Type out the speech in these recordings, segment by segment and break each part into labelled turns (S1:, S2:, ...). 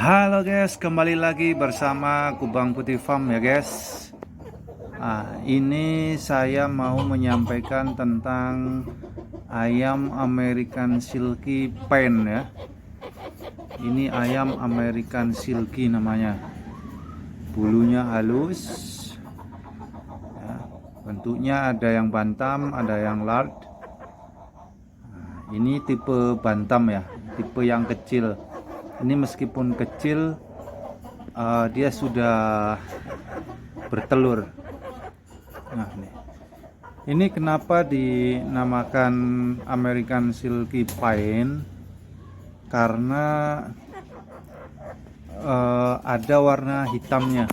S1: Halo guys, kembali lagi bersama Kubang Putih Farm ya guys. Ini saya mau menyampaikan tentang ayam American Silky Pain ya. Ini ayam American Silky namanya. Bulunya halus ya, bentuknya ada yang bantam, ada yang large. Ini tipe bantam ya, tipe yang kecil. Ini meskipun kecil, dia sudah bertelur. Nah, ini kenapa dinamakan American Silky Pain? Karena ada warna hitamnya.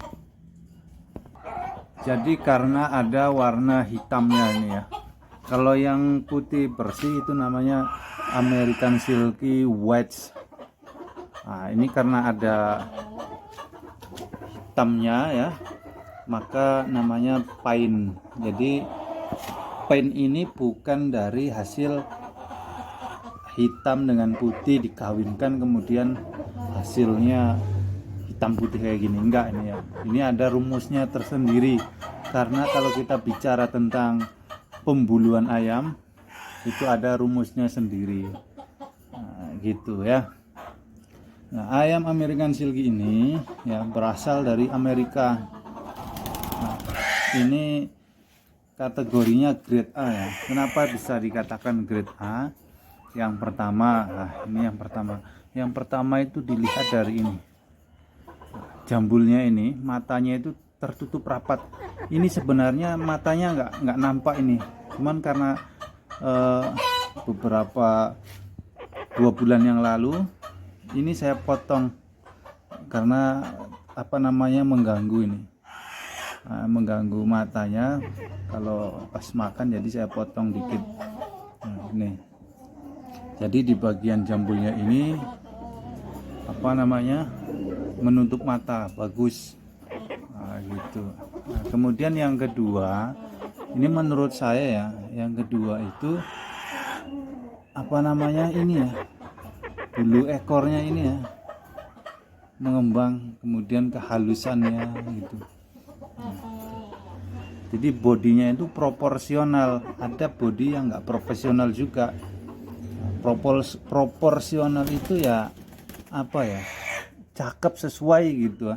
S1: Jadi karena ada warna hitamnya ini ya. Kalau yang putih bersih itu namanya American Silky White. Nah, ini karena ada hitamnya ya, maka namanya pain. Jadi pain ini bukan dari hasil hitam dengan putih dikawinkan kemudian hasilnya hitam putih kayak gini, enggak ini ya. Ini ada rumusnya tersendiri. Karena kalau kita bicara tentang pembuluan ayam itu ada rumusnya sendiri. Nah, gitu ya. Nah, ayam American Silky ini ya berasal dari Amerika. Nah, ini kategorinya grade A ya. Kenapa bisa dikatakan grade A? Yang pertama, ini yang pertama. Yang pertama itu dilihat dari ini. Jambulnya ini, matanya itu tertutup rapat. Ini sebenarnya matanya nggak nampak ini. Cuman karena beberapa 2 bulan yang lalu ini saya potong karena mengganggu ini, mengganggu matanya kalau pas makan, jadi saya potong dikit. Nah, ini jadi di bagian jambulnya ini menutup mata bagus. Nah, gitu. Nah, kemudian yang kedua, ini menurut saya ya, yang kedua itu ini ya, bulu ekornya ini ya mengembang, kemudian kehalusannya gitu. Jadi bodinya itu proporsional. Ada body yang nggak profesional juga. Proporsional itu ya cakep sesuai gitu.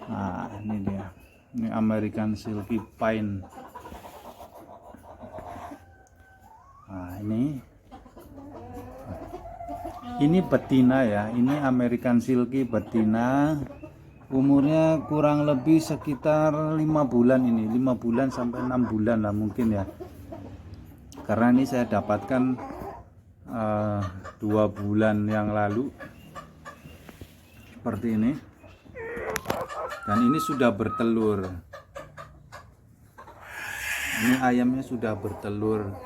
S1: Nah, ini dia, ini American Silky Pain. Nah, ini betina ya, ini American Silky betina. Umurnya kurang lebih sekitar 5 bulan ini, 5 bulan sampai 6 bulan lah mungkin ya. Karena ini saya dapatkan 2 bulan yang lalu seperti ini. Dan ini sudah bertelur. Ini ayamnya sudah bertelur.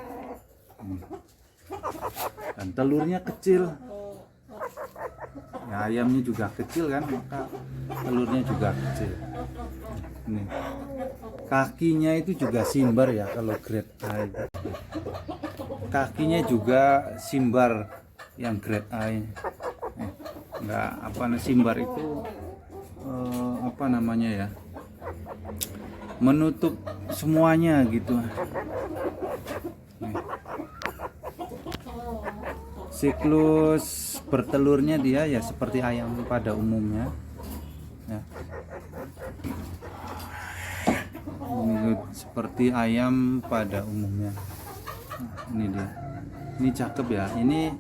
S1: Dan telurnya kecil ya, ayamnya juga kecil kan, maka telurnya juga kecil. Ini kakinya itu juga simbar ya, kalau grade A itu. Kakinya juga simbar yang grade A ini. Simbar itu ya, menutup semuanya gitu. Siklus bertelurnya dia ya seperti ayam pada umumnya ya. Seperti ayam pada umumnya. Nah, ini dia. Ini cakep ya. Ini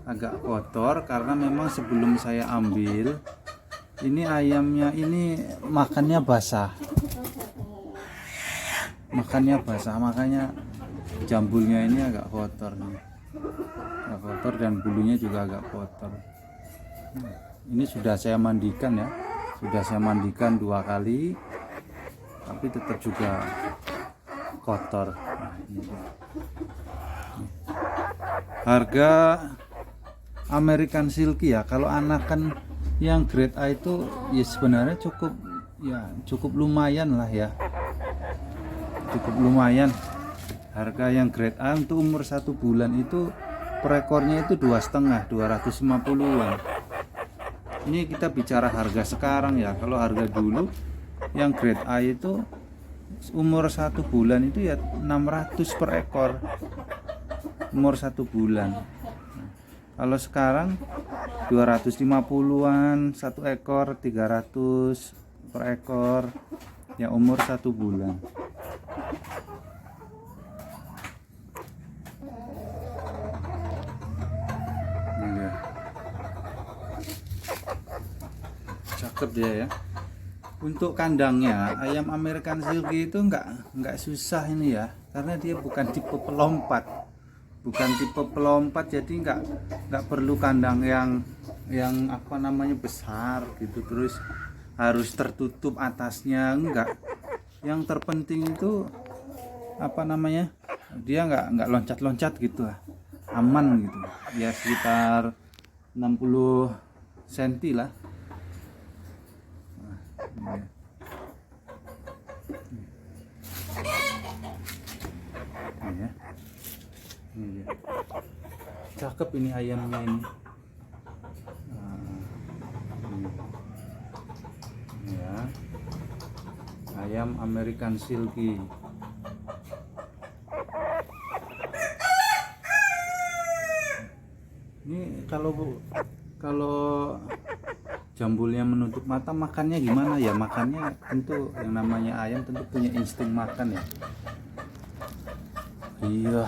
S1: agak kotor karena memang sebelum saya ambil ini ayamnya ini makannya basah. Makanya jambulnya ini agak kotor nih. Kotor dan bulunya juga agak kotor. Ini sudah saya mandikan ya, sudah saya mandikan 2 kali, tapi tetap juga kotor. Nah, ini. Harga American Silky ya, kalau anakan yang grade A itu ya sebenarnya cukup lumayan lah ya, cukup lumayan. Harga yang grade A untuk umur 1 bulan itu per ekornya itu 2,5, 250-an. Ini kita bicara harga sekarang ya. Kalau harga dulu yang grade A itu umur 1 bulan itu ya 600 per ekor, umur 1 bulan. Kalau sekarang 250-an 1 ekor, 300 per ekor yang umur 1 bulan. Ya. Cakep dia ya. Untuk kandangnya ayam American Silky itu nggak susah ini ya, karena dia bukan tipe pelompat, jadi nggak perlu kandang yang apa namanya besar gitu, terus harus tertutup atasnya, enggak. Yang terpenting itu apa namanya, dia nggak loncat-loncat gitu lah, aman gitu ya, sekitar 60 cm lah. Ini ya. Ini dia. Cakep ini ayamnya ini. Ini ya. Ayam American Silky. Ini kalau jambulnya menutup mata, makannya gimana ya? Makannya tentu yang namanya ayam tentu punya insting makan ya. Iya.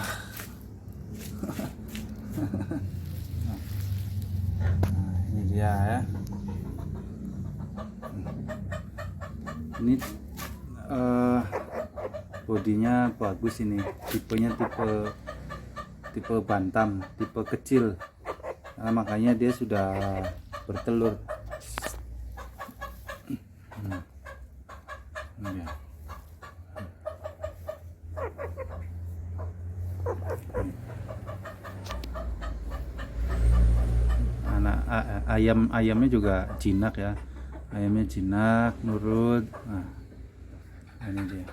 S1: Nah, ini dia ya. Ini bodinya bagus ini. Tipenya tipe bantam, tipe kecil. Nah, makanya dia sudah bertelur. Ya. Ayamnya juga jinak ya, ayamnya jinak, nurut. Nah, ini dia.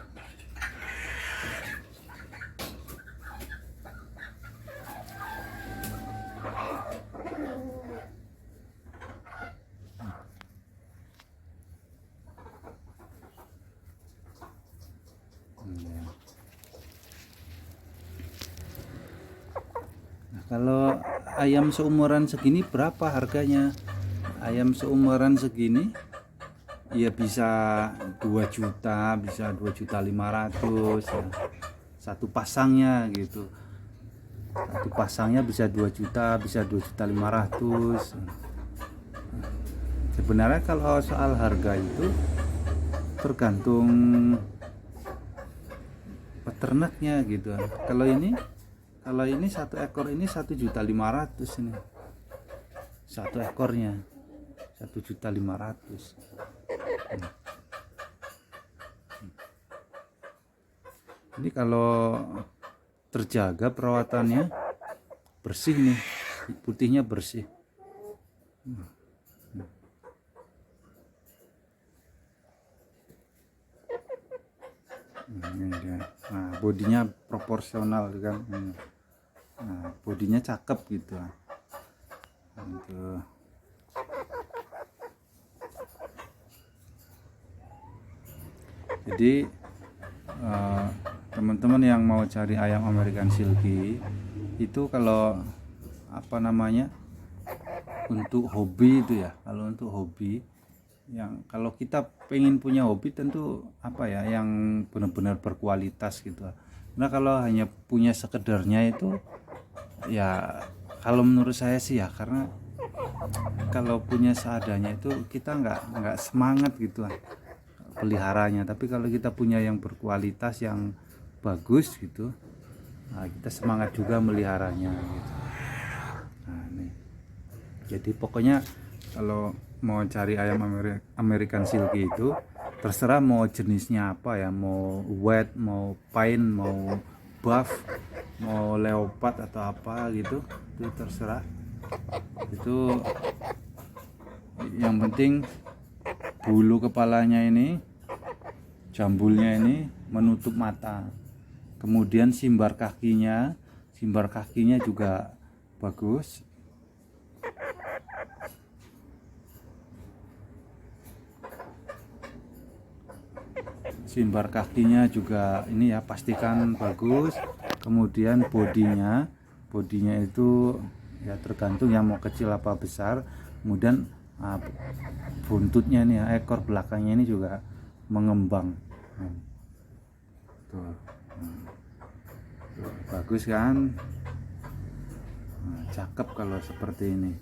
S1: Kalau ayam seumuran segini berapa harganya? Ayam seumuran segini ya bisa 2 juta, bisa 2.500.000 ya. Satu pasangnya gitu. Satu pasangnya bisa 2 juta, bisa 2.500.000. Sebenarnya kalau soal harga itu tergantung peternaknya gitu. Kalau ini 1 ekor ini 1.500.000 ini. 1 ekornya 1.500.000. Ini kalau terjaga perawatannya bersih nih, putihnya bersih. Ini dia. Nah, bodinya proporsional kan. Nah, bodinya cakep gitu. Gitu. Jadi teman-teman yang mau cari ayam American Silky itu kalau apa namanya, untuk hobi itu ya, kalau untuk hobi, kalau kita pengen punya hobi tentu apa ya, yang benar-benar berkualitas gitu. Nah kalau hanya punya sekedarnya itu ya, kalau menurut saya sih ya, karena kalau punya seadanya itu kita nggak semangat gitu lah peliharanya. Tapi kalau kita punya yang berkualitas, yang bagus gitu, nah kita semangat juga meliharanya gitu. Nah, nih. Jadi pokoknya kalau mau cari ayam American Silky itu terserah mau jenisnya apa ya, mau white, mau pine, mau buff, mau leopard atau apa gitu, itu terserah. Itu yang penting bulu kepalanya ini, jambulnya ini menutup mata, kemudian simbar kakinya juga bagus. Simbar kakinya juga ini ya, pastikan bagus. Kemudian bodinya itu ya tergantung yang mau kecil apa besar. Kemudian buntutnya nih ya, ekor belakangnya ini juga mengembang. Tuh. Tuh, bagus kan? Cakep kalau seperti ini.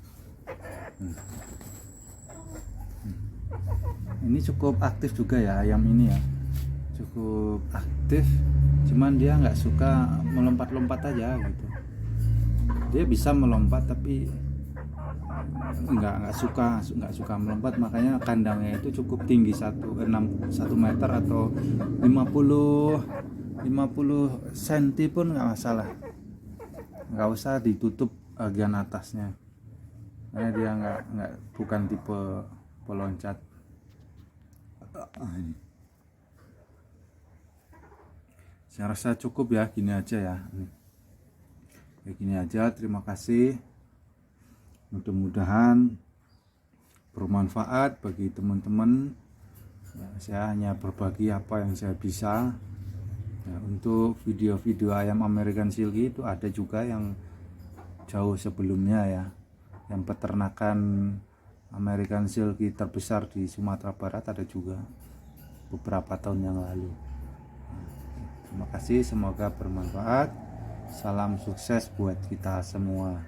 S1: Ini cukup aktif juga ya ayam ini ya, cukup aktif, cuman dia nggak suka melompat-lompat aja gitu. Dia bisa melompat tapi nggak suka melompat, makanya kandangnya itu cukup tinggi, 1 meter atau 50 cm pun nggak masalah, nggak usah ditutup bagian atasnya, karena dia bukan tipe peloncat. Saya rasa cukup ya, gini aja ya. Kayak gini aja, terima kasih. Mudah-mudahan bermanfaat bagi teman-teman. Ya, saya hanya berbagi apa yang saya bisa. Ya, untuk video-video ayam American Silky itu ada juga yang jauh sebelumnya ya. Yang peternakan American Silky terbesar di Sumatera Barat ada juga beberapa tahun yang lalu. Terima kasih, semoga bermanfaat. Salam sukses buat kita semua.